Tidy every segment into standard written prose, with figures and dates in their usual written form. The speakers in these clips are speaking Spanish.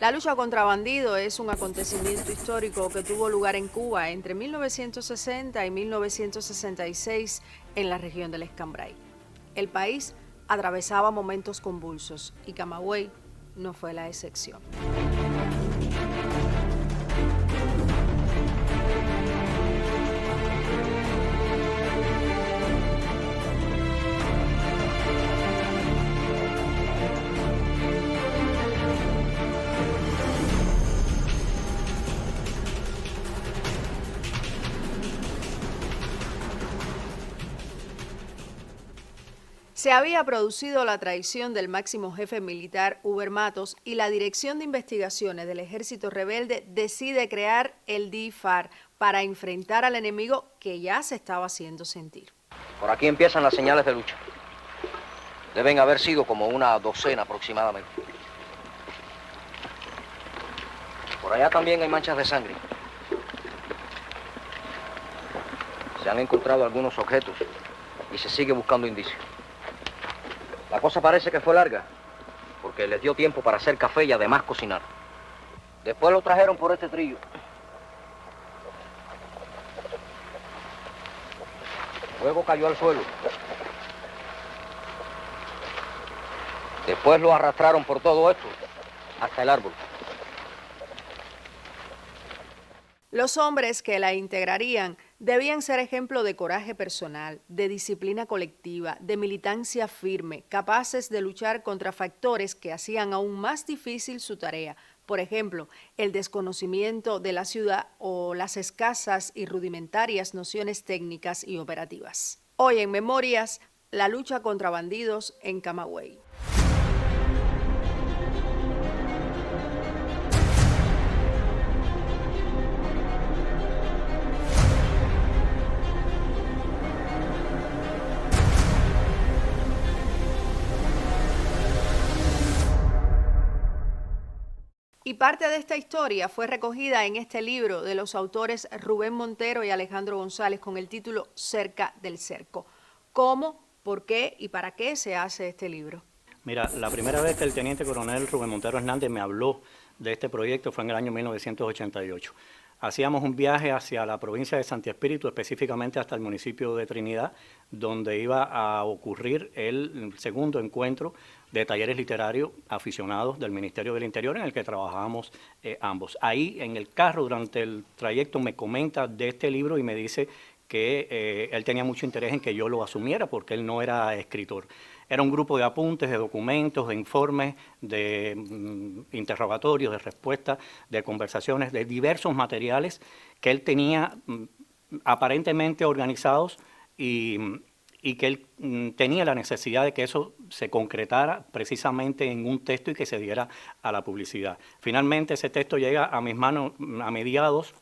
La lucha contra bandidos es un acontecimiento histórico que tuvo lugar en Cuba entre 1960 y 1966 en la región del Escambray. El país atravesaba momentos convulsos y Camagüey no fue la excepción. Se había producido la traición del máximo jefe militar Uber Matos y la Dirección de Investigaciones del Ejército Rebelde decide crear el DIFAR para enfrentar al enemigo que ya se estaba haciendo sentir. Por aquí empiezan las señales de lucha. Deben haber sido como una docena aproximadamente. Por allá también hay manchas de sangre. Se han encontrado algunos objetos y se sigue buscando indicios. La cosa parece que fue larga, porque les dio tiempo para hacer café y además cocinar. Después lo trajeron por este trillo. Luego cayó al suelo. Después lo arrastraron por todo esto, hasta el árbol. Los hombres que la integrarían debían ser ejemplo de coraje personal, de disciplina colectiva, de militancia firme, capaces de luchar contra factores que hacían aún más difícil su tarea. Por ejemplo, el desconocimiento de la ciudad o las escasas y rudimentarias nociones técnicas y operativas. Hoy en Memorias, la lucha contra bandidos en Camagüey. Y parte de esta historia fue recogida en este libro de los autores Rubén Montero y Alejandro González con el título Cerca del Cerco. ¿Cómo, por qué y para qué se hace este libro? Mira, la primera vez que el teniente coronel Rubén Montero Hernández me habló de este proyecto fue en el año 1988. Hacíamos un viaje hacia la provincia de Santi Espíritu, específicamente hasta el municipio de Trinidad, donde iba a ocurrir el segundo encuentro de talleres literarios aficionados del Ministerio del Interior, en el que trabajábamos ambos. Ahí, en el carro, durante el trayecto, me comenta de este libro y me dice que él tenía mucho interés en que yo lo asumiera, porque él no era escritor. Era un grupo de apuntes, de documentos, de informes, de interrogatorios, de respuestas, de conversaciones, de diversos materiales que él tenía aparentemente organizados y que él tenía la necesidad de que eso se concretara precisamente en un texto y que se diera a la publicidad. Finalmente ese texto llega a mis manos a mediados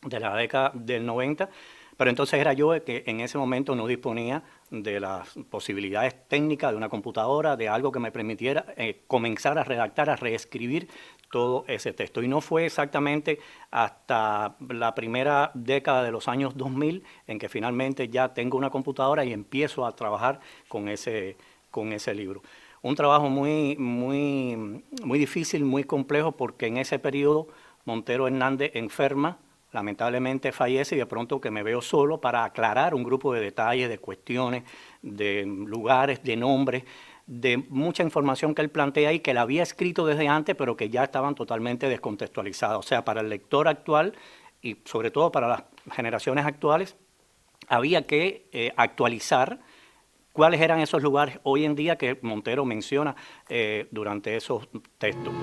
de la década del 90, pero entonces era yo el que en ese momento no disponía de las posibilidades técnicas de una computadora, de algo que me permitiera comenzar a redactar, a reescribir todo ese texto. Y no fue exactamente hasta la primera década de los años 2000 en que finalmente ya tengo una computadora y empiezo a trabajar con ese libro. Un trabajo muy difícil, muy complejo, porque en ese periodo Montero Hernández enferma, lamentablemente fallece, y de pronto que me veo solo para aclarar un grupo de detalles, de cuestiones, de lugares, de nombres, de mucha información que él plantea y que la había escrito desde antes, pero que ya estaban totalmente descontextualizadas. O sea, para el lector actual y sobre todo para las generaciones actuales, había que actualizar cuáles eran esos lugares hoy en día que Montero menciona durante esos textos.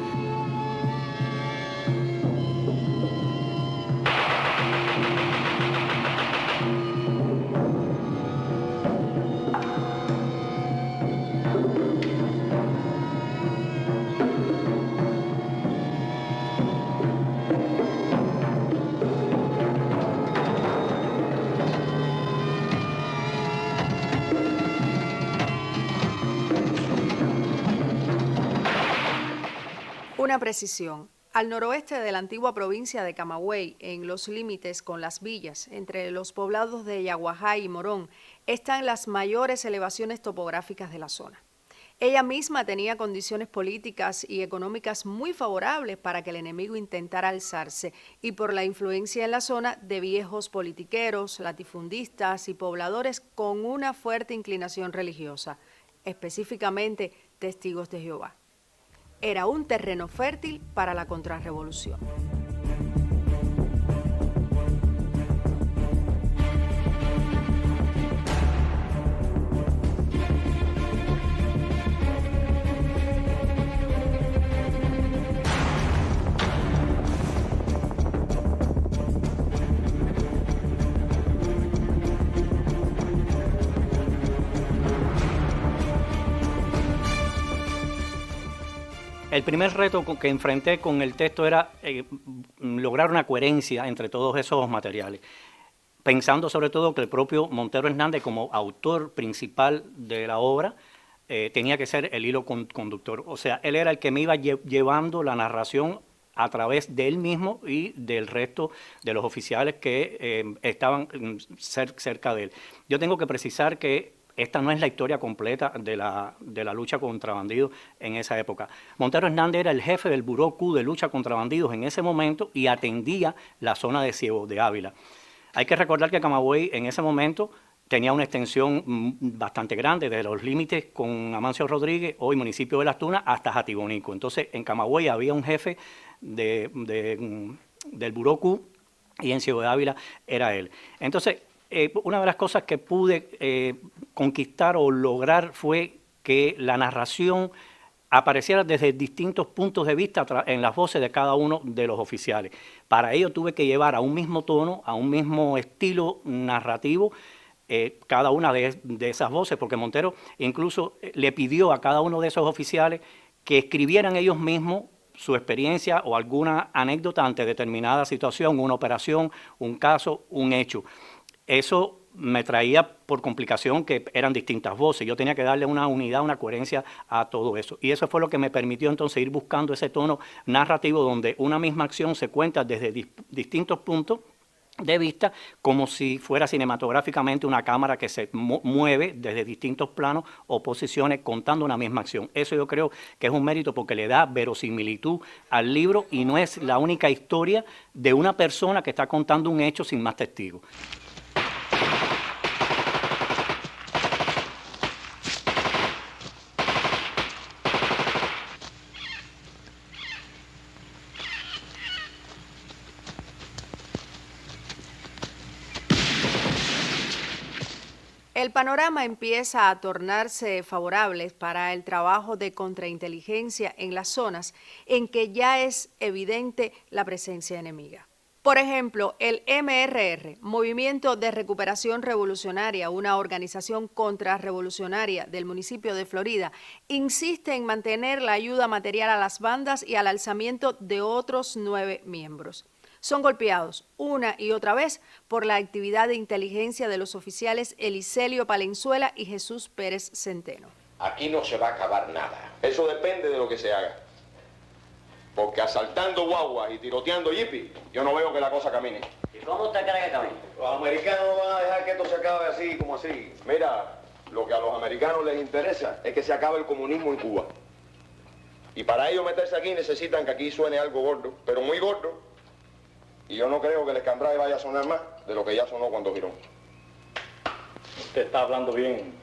Una precisión. Al noroeste de la antigua provincia de Camagüey, en los límites con las villas, entre los poblados de Yaguajay y Morón, están las mayores elevaciones topográficas de la zona. Ella misma tenía condiciones políticas y económicas muy favorables para que el enemigo intentara alzarse, y por la influencia en la zona de viejos politiqueros, latifundistas y pobladores con una fuerte inclinación religiosa, específicamente testigos de Jehová. Era un terreno fértil para la contrarrevolución. El primer reto que enfrenté con el texto era lograr una coherencia entre todos esos materiales, pensando sobre todo que el propio Montero Hernández, como autor principal de la obra, tenía que ser el hilo conductor. O sea, él era el que me iba llevando la narración a través de él mismo y del resto de los oficiales que estaban cerca de él. Yo tengo que precisar que esta no es la historia completa de la lucha contra bandidos en esa época. Montero Hernández era el jefe del Buró Q de lucha contra bandidos en ese momento y atendía la zona de Ciego de Ávila. Hay que recordar que Camagüey en ese momento tenía una extensión bastante grande, de los límites con Amancio Rodríguez, hoy municipio de Las Tunas, hasta Jatibonico. Entonces, en Camagüey había un jefe del Buró Q y en Ciego de Ávila era él. Entonces, una de las cosas que pude conquistar o lograr fue que la narración apareciera desde distintos puntos de vista en las voces de cada uno de los oficiales. Para ello tuve que llevar a un mismo tono, a un mismo estilo narrativo, cada una de esas voces, porque Montero incluso le pidió a cada uno de esos oficiales que escribieran ellos mismos su experiencia o alguna anécdota ante determinada situación, una operación, un caso, un hecho. Eso me traía por complicación que eran distintas voces. Yo tenía que darle una unidad, una coherencia a todo eso. Y eso fue lo que me permitió entonces ir buscando ese tono narrativo donde una misma acción se cuenta desde distintos puntos de vista, como si fuera cinematográficamente una cámara que se mueve desde distintos planos o posiciones contando una misma acción. Eso yo creo que es un mérito porque le da verosimilitud al libro y no es la única historia de una persona que está contando un hecho sin más testigos. El panorama empieza a tornarse favorable para el trabajo de contrainteligencia en las zonas en que ya es evidente la presencia enemiga. Por ejemplo, el MRR, Movimiento de Recuperación Revolucionaria, una organización contrarrevolucionaria del municipio de Florida, insiste en mantener la ayuda material a las bandas y al alzamiento de otros 9 miembros. Son golpeados una y otra vez por la actividad de inteligencia de los oficiales Eliselio Palenzuela y Jesús Pérez Centeno. Aquí no se va a acabar nada. Eso depende de lo que se haga. Porque asaltando guaguas y tiroteando yipis, yo no veo que la cosa camine. ¿Y cómo usted cree que camine? Los americanos no van a dejar que esto se acabe así como así. Mira, lo que a los americanos les interesa es que se acabe el comunismo en Cuba. Y para ello meterse aquí necesitan que aquí suene algo gordo, pero muy gordo. Y yo no creo que el escambray vaya a sonar más de lo que ya sonó cuando giró. Usted está hablando bien.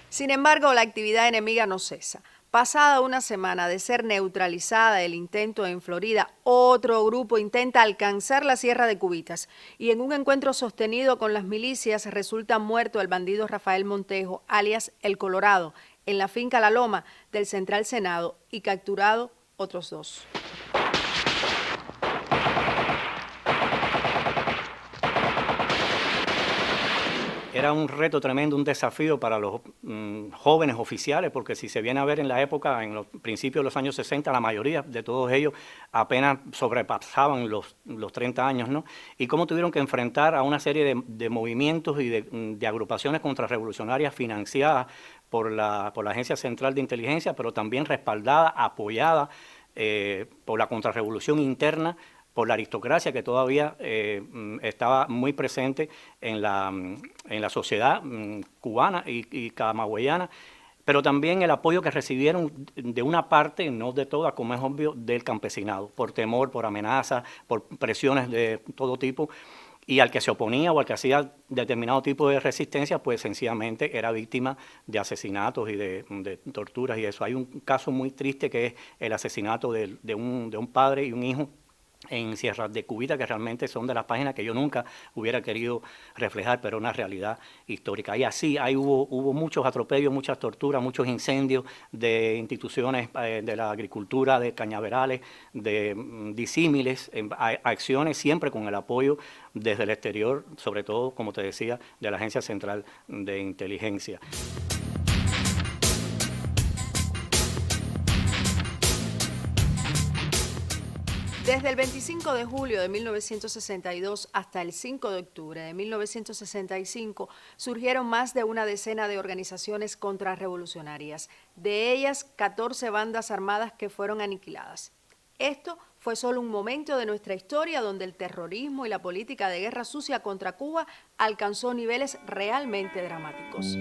Sin embargo, la actividad enemiga no cesa. Pasada una semana de ser neutralizada el intento en Florida, otro grupo intenta alcanzar la Sierra de Cubitas y en un encuentro sostenido con las milicias resulta muerto el bandido Rafael Montejo, alias El Colorado, en la finca La Loma del Central Senado y capturado otros 2. Era un reto tremendo, un desafío para los jóvenes oficiales, porque si se viene a ver en la época, en los principios de los años 60, la mayoría de todos ellos apenas sobrepasaban los 30 años, ¿no? Y cómo tuvieron que enfrentar a una serie de movimientos y de agrupaciones contrarrevolucionarias financiadas por la Agencia Central de Inteligencia, pero también respaldada, apoyada por la contrarrevolución interna, por la aristocracia que todavía estaba muy presente en la sociedad cubana y camagüeyana, pero también el apoyo que recibieron de una parte, no de toda, como es obvio, del campesinado, por temor, por amenazas, por presiones de todo tipo, y al que se oponía o al que hacía determinado tipo de resistencia, pues sencillamente era víctima de asesinatos y de torturas y eso. Hay un caso muy triste que es el asesinato de un padre y un hijo en Sierra de Cubita, que realmente son de las páginas que yo nunca hubiera querido reflejar, pero una realidad histórica. Y así hubo muchos atropellos, muchas torturas, muchos incendios de instituciones de la agricultura, de cañaverales, de disímiles, acciones siempre con el apoyo desde el exterior, sobre todo, como te decía, de la Agencia Central de Inteligencia. Desde el 25 de julio de 1962 hasta el 5 de octubre de 1965 surgieron más de una decena de organizaciones contrarrevolucionarias, de ellas 14 bandas armadas que fueron aniquiladas. Esto fue solo un momento de nuestra historia donde el terrorismo y la política de guerra sucia contra Cuba alcanzó niveles realmente dramáticos.